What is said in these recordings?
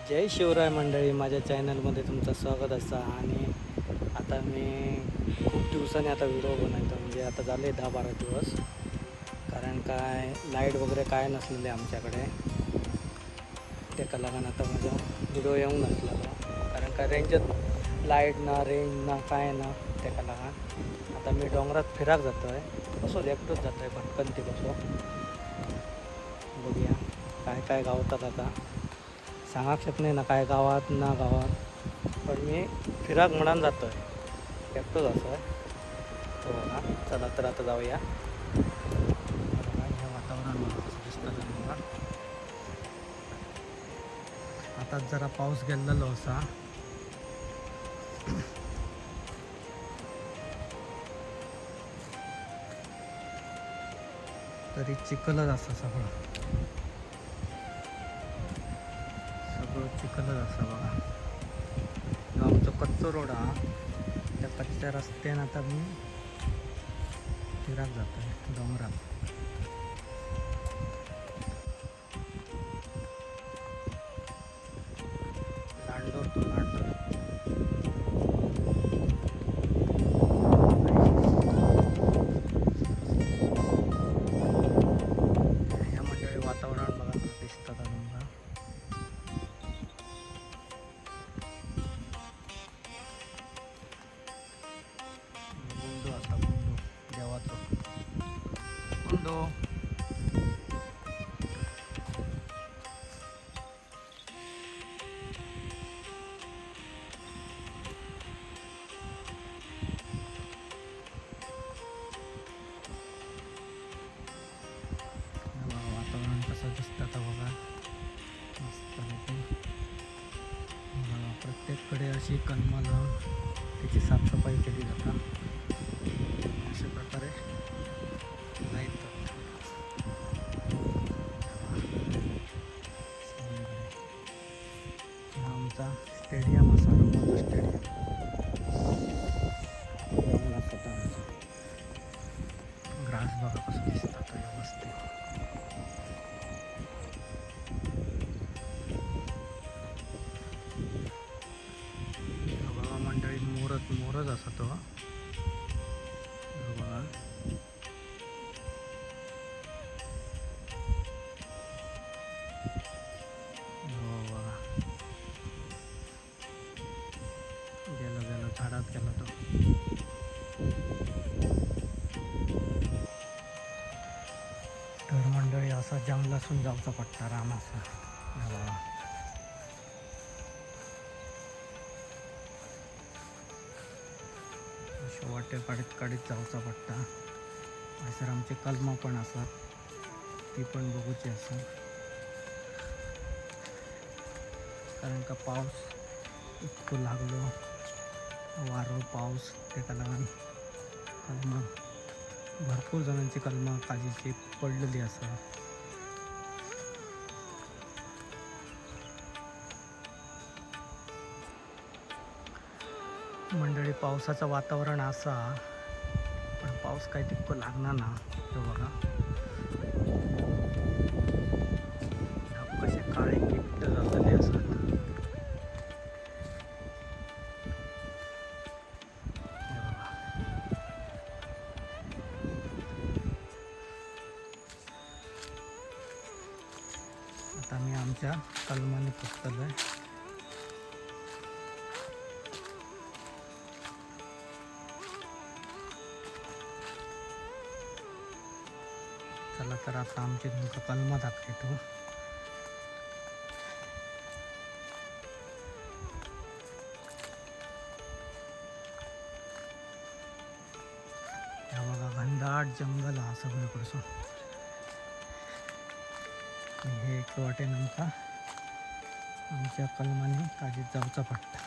जय शिवराय मंडळी, माझ्या चॅनलमध्ये तुमचं स्वागत असा. आणि आता मी खूप दिवसांनी आता व्हिडिओ बनवतो. म्हणजे आता झाले 10-12 दिवस. कारण काय लाईट वगैरे काय नसलेले आमच्याकडे, त्या लागून आता माझा व्हिडिओ येऊन नसला. कारण काय लाईट ना रेंज ना काय ना, त्या लागून आता मी डोंगरात फिराक जातो आहे. कसं एकटोच जातो आहे भटकंती कसं. बघूया काय काय गावतात आता. सांगा शकत नाही ना काय गावात ना गावात, पण मी फिराक म्हणून जातो आहे, एकटोच असं आहे. हो ना, चला तर आता जाऊया. हे वातावरण मला कसं दिसतं तुम्हाला. आता जरा पाऊस गेलेलो असा. तरी चिखलच असं सगळं सगळं चिखलच असं बघा. आमचं कच्चा रोड हा, त्या कच्च्या रस्त्यानं आता मी फिराक जातो आहे डोंगरात. लांडोर तो लांडोर. ह्या मंडळी वातावरण बघा कसं दिसतं का तुम्हाला. गुंडो असा गुंडो देवाचो गुंडो. वातावरण कसं दिसतं का बघा, मस्त बघा. प्रत्येककडे अशी कलमं लावून त्याची साफसफाई केली जातात. अशा प्रकारे लाईत आमचा स्टेडियम असा रमोजा स्टेडियम ग्राउंड असतं आमचं. ग्रास बघा कसं दिसतं तो व्यवस्थित. बघा मंडळी, मोरच असा तो बघा. हो बघा, गेलो झाडात गेला तो. तर मंडळी असा जंगलातून जाऊचा पट्टा राम असा बघा. अशा वाटे काढीत जाऊचा पट्टा. असं आमचे कलमं पण असतात, ती पण बघूची असं. कारण का पाऊस इतकं लागलो, वारं पाऊस त्याला लागून कलमं, भरपूर जणांची कलमं काजीची पडलेली असतात. मंडळी पावसाचं वातावरण असा, पण पाऊस काही तितकं लागणार ना. तो बघा ढग कसे काळे किट्ट झालेले असतात. हे बघा. आता मी आमच्या कलमाने फुटतलोय. चला तर आता आमची तुमका कलमा दाखवतो. ह्या बघा घनदाट जंगल हा सगळीकडचं. हे एक वाटे नमका आमच्या कलमाने काजीत जाऊचा पट्टा.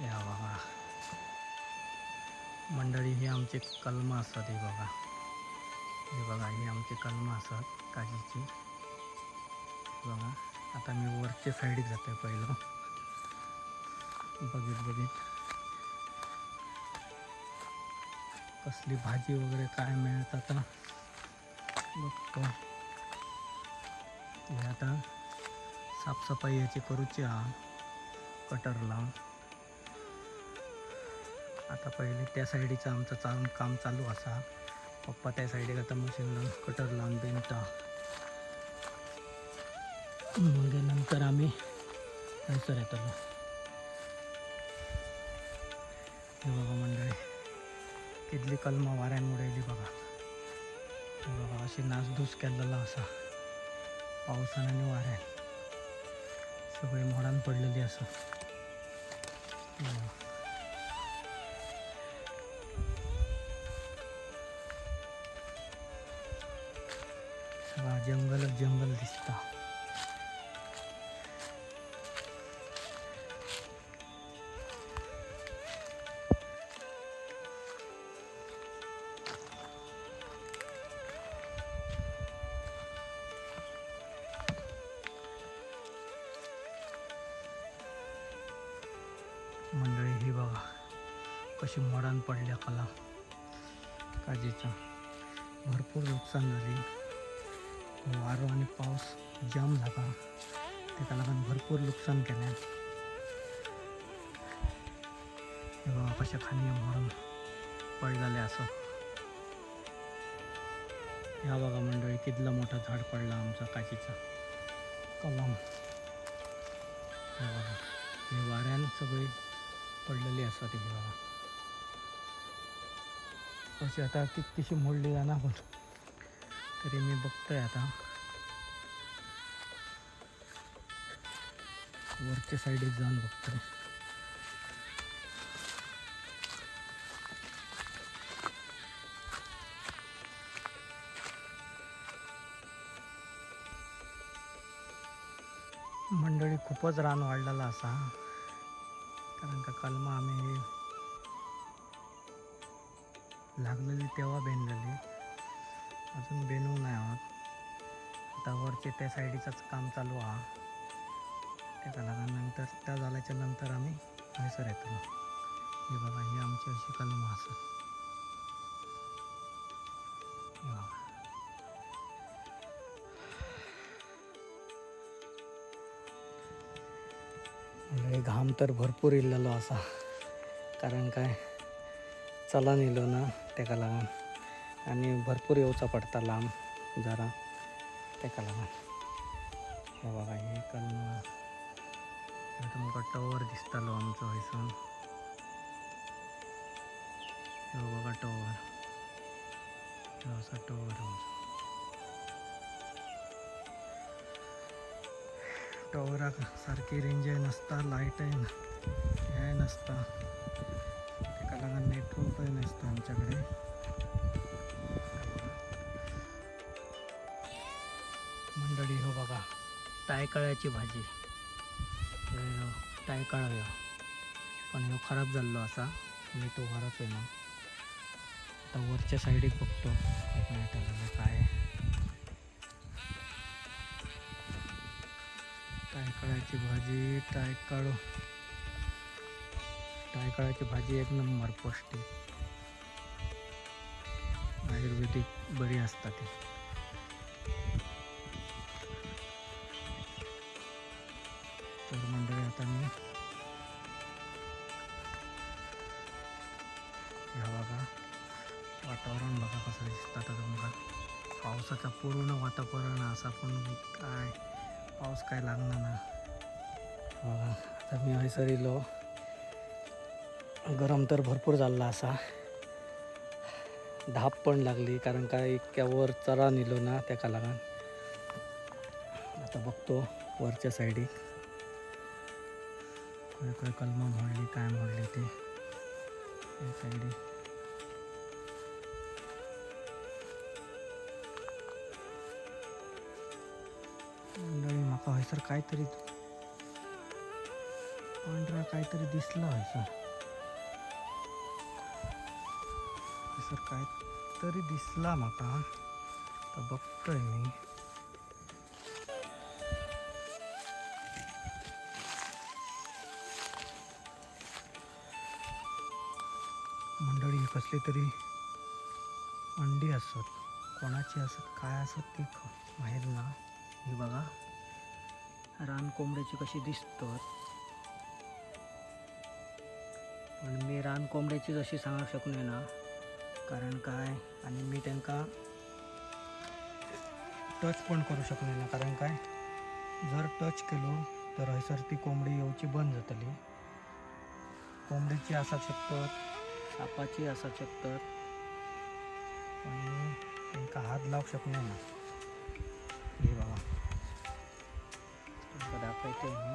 या बघा मंडळी, ही आमची कलमं असतात. हे बघा, हे बघा, ही आमची कलमं असतात काजीची. बघा आता मी वरच्या साईडीक जातोय पहिलं. बघित कसली भाजी वगैरे काय मिळत आता बघतो. हे आता साफसफाई याची करूची हा कटरला. आता पहिले त्या साईडीचं आमचं काम चालू असा. पप्पा त्या साईडीक आता मशीन लावून कटर लावून बेनता. मग नंतर आम्ही हयसर येतलो. हे बघा मंडळी, कितली कलमा वाऱ्यान उडयली बघा. हे बघा अशी नासधूस केलेला असा पावसान आणि वाऱ्यान. सगळी मोडान पडलेली असं. सगळा जंगलच जंगल दिसता. मंडळी ही बघा कशी मोडान पडल्या कला काजीचा. भरपूर नुकसान झाली. वारो आणि पाऊस जाम झाला, त्याका लागून भरपूर नुकसान केलें. हे बघा कशा खांदी मोडून पडलेले असं. या बघा मंडळी कितला मोठा झाड पडला आमचा काजीचा कलम. हे बघा हे वाऱ्यान सगळी पडलेली असतात. ही बघा कशी आता कितीशी मोडली जाणार, पण तरी मी बघतोय आता वरच्या साईडीत जाऊन बघतोय. मंडळी खूपच रान वाढलेला असा, कारण का कलमा आम्ही लागलेली तेव्हा बेनलेली, अजून बेनू नाही आहोत. आता वरचे त्या साईडीचंच काम चालू आहे. त्याला लागून नंतर त्या झाल्याच्या नंतर आम्ही हयसर येतो. हे बघा ही आमची अशी कलमा असं. घाम तर भरपूर इल्लेलो असा, कारण काय चला नेलो ना त्याका लागून, आणि भरपूर येवचा पडता लांब जरा त्याका लागून. हे बघा हे कलमा तुमका टॉवर दिसतालो आमचो हयसून. हे बघा टॉवर, हे असा टॉवर आमचो. टॉवराक सारखी रेंजय नसता, लाईटय हे नसता, त्याका लागून नेटवर्कय नसतं आमच्याकडे. मंडळी हो बघा टायकाळ्याची भाजी. टायकाळा ह्यो, पण ह्यो खराब झालेलो असा, मी तो घराच आहे ना. आता वरच्या साईडीक बघतो काय. टायकाळ्याची भाजी, टायकाळ्याची भाजी एक नंबर पौष्टिक, आयुर्वेदिक बरी असता ती. तर मंडळी आता मी ह्या बघा वातावरण बघा कसं दिसतं आता तुमका. पावसाचं पूर्ण वातावरण असा, पण काय पाऊस काय लागणार ना. बघा आता मी हयसर इलो. गरम तर भरपूर झाला असा, धाप पण लागली, कारण काय इतक्या वर चरा नेलो ना त्याका लागून. आता बघतो वरच्या साईडी काय कलमा मोडली काय मोडली ते या साईडी. मंडळी माका हयसर काहीतरी पांढरा काहीतरी दिसला हयसर. हयसर काहीतरी दिसला माका, तर बघतोय मी. मंडळी कसली तरी अंडी असत, कोणाची असत काय असत ती माहीत ना. हे बघा रान कोंबड्याची कशी दिसतात. पण मी रान कोंबड्याची जशी सांगू शकू ना, कारण काय आणि मी त्यांना टच पण करू शकलो ना, कारण काय जर टच केलो तर हयसर ती कोंबडी येऊची बंद जातली. कोंबडीची आसा शकतात, सापाची आसा शकतात, पण त्यांना हात लावू शकलो ना. हे बघा तुमका दाखवायचं आहे.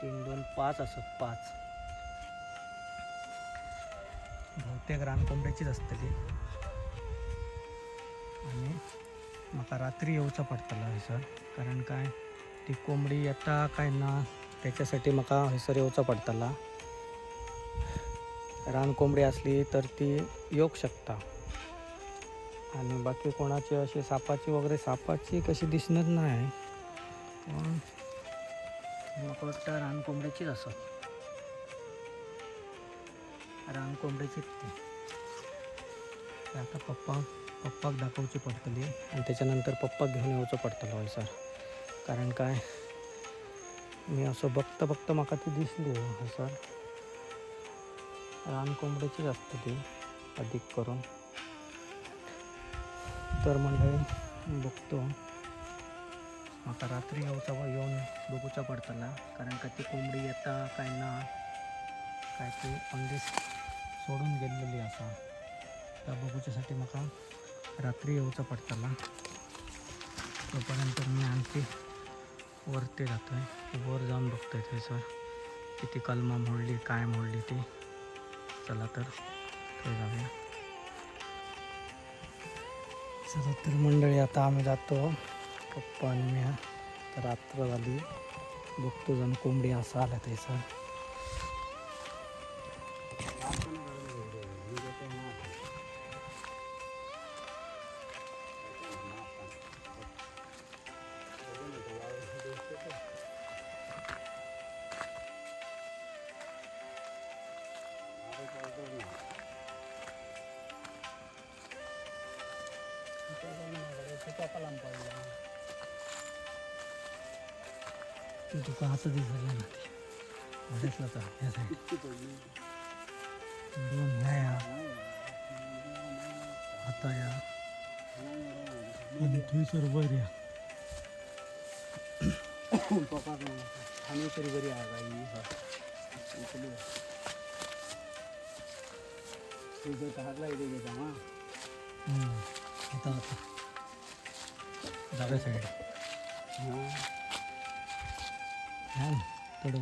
3, 2, 5 असत 5. बहुतेक रान कोंबड्याचीच असतली. आणि म्हाका रात्री येवचं पडतलं हयसर, कारण काय ती कोंबडी येता काय ना त्याच्यासाठी म्हाका हयसर येवचं पडतला. रान कोंबडी असली तर ती येऊक शकता. आणि बाकी कोणाची अशी सापाची वगैरे, सापाची कशी दिसणार नाही, पण म्हाका वाटतं रान कोंबड्याचीच असत. रान कोंबड्याचीच ती. आता पप्पाक दाखवची पडतली आणि त्याच्यानंतर पप्पाक घेऊन येऊचं पडतलं हयसर. कारण काय मी असं बघता म्हाका ती दिसली हयसर. रान कोंबड्याचीच असतली अधिक करून. तर मंडळी बघतो, म्हाका रात्री येऊन बघूचा पडतला, कारण का ती कोंबडी येता काय ना काय ती अंदीस सोडून गेलेली असा. त्या बघूच्यासाठी म्हाका रात्री येऊचं पडतला. तोपर्यंत मी आणखी वरती जातोय, वर जाऊन बघतोय थंयसर किती कलमा मोडली काय मोडली ती. चला तर थंय जाऊया. चला तर मंडळी आता आम्ही जातो, पप्पा आणि मी. तर रात्र झाली, बघतो जण कोंबडी असं आल्या थंयसर. तुका आता दिसलं ना ते दिसलं तर ह्या साईड 2 ह्या आता या आणि थंयसर वर या. आणि तरी बरी आहे आता डाव्या साईड थोडं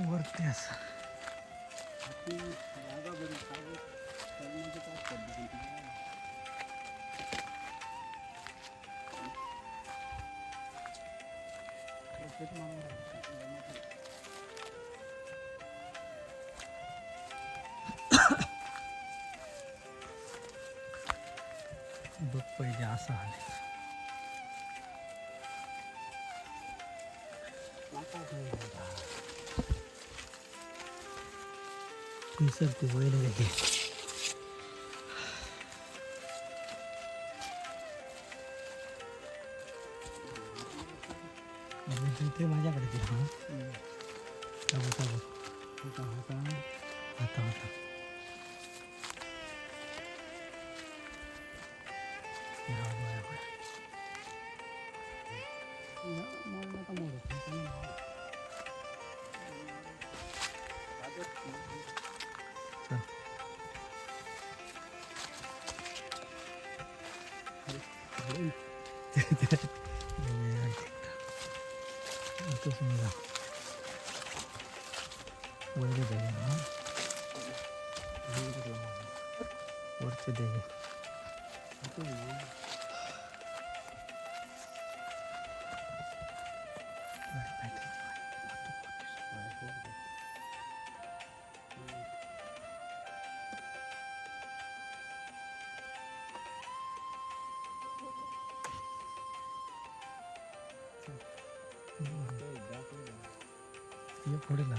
वरती असं. बघ पहिले असं आले. सर ते वळले गेले. ते माझ्याकडे ते हां आता itu semua boleh deh ya worth it deh itu ये पुढे ना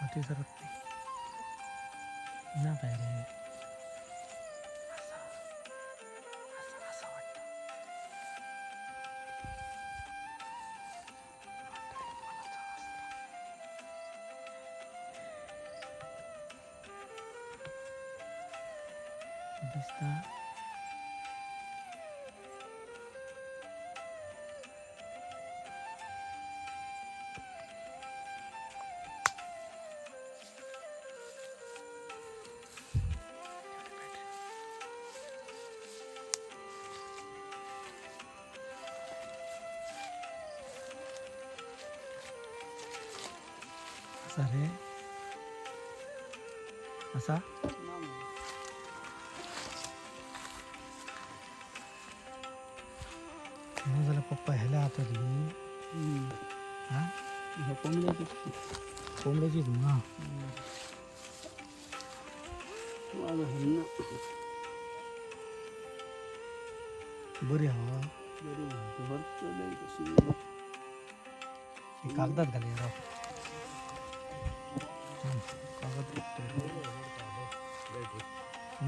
फाटी सरकते ना पाहिजे असं वाटतं. दिसता असा रे असा झालं पप्पा ह्याला आता हा कोंबड्याचीच ना बरी हवा कागदात घाले राव कागद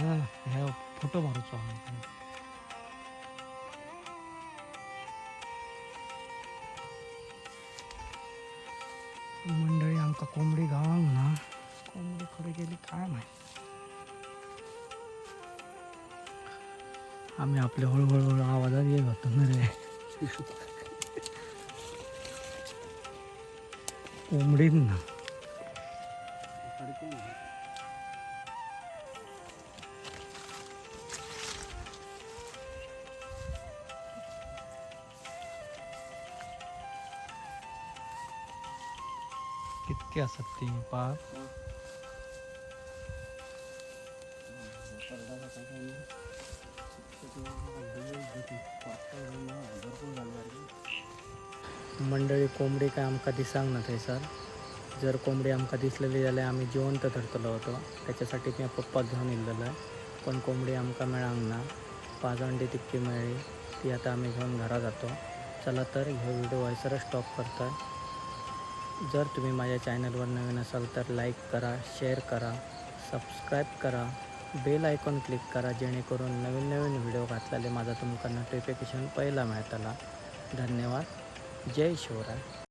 ना ह्या फोटो मारूचो मंडळी आमका कोंबडी गावांक ना कोंबडी खडे गेली काय माहिती. आम्ही आपल्या हळूहळू आवाजात येत होतो ना रे कोंबडीत ना कितके असत ती पार मंडळी कोंबडी काय आमका दिसांक ना थंयसर. जर कोंबडी आमका दिसलेली जाल्यार आम्ही जिवंत धरतलो होतो. त्याच्यासाठी मी पप्पा घेऊन येलेलो आहे. पण कोंबडी आमका मेळांक ना. 5 अंडी तितकी मेळ्ळी. ती आता आम्ही घेऊन घरा जातो. चला तर ह्यो व्हिडिओ हैसरच स्टॉप करतोय. जर तुम्ही माझ्या चॅनलवर नवीन असाल तर लाईक करा, शेअर करा, सबस्क्राईब करा, बेल आयकॉन क्लिक करा जेणेकरून नवीन नवीन व्हिडिओ घातलेले माझा तुमका नोटिफिकेशन पहिला मिळतला. धन्यवाद. जय शिवराय.